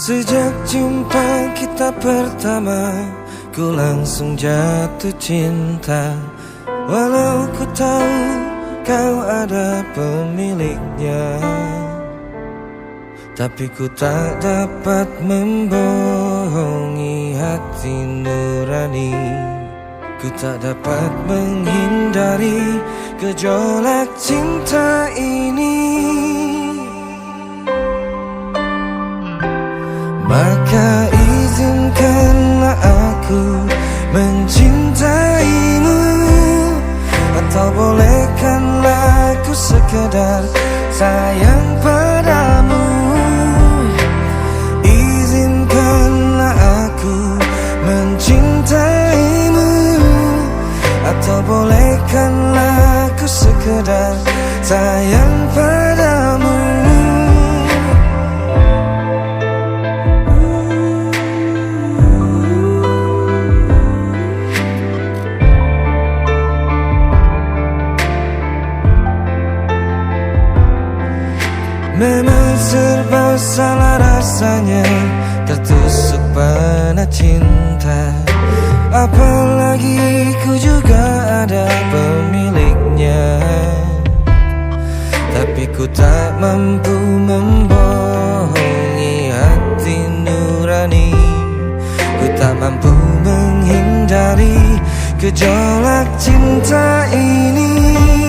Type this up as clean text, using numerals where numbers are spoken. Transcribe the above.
Sejak jumpa kita pertama, ku langsung jatuh cinta. Walau ku tahu kau ada pemiliknya, tapi ku tak dapat membohongi hati nurani. Ku tak dapat menghindari gejolak cinta ini. Maka izinkanlah aku mencintaimu, atau bolehkanlah aku sekedar sayang padamu. Izinkanlah aku mencintaimu, atau bolehkanlah aku sekedar sayang padamu. Memang serba salah rasanya tertusuk panah cinta, apalagi ku juga ada pemiliknya. Tapi ku tak mampu membohongi hati nurani. Ku tak mampu menghindari gejolak cinta ini.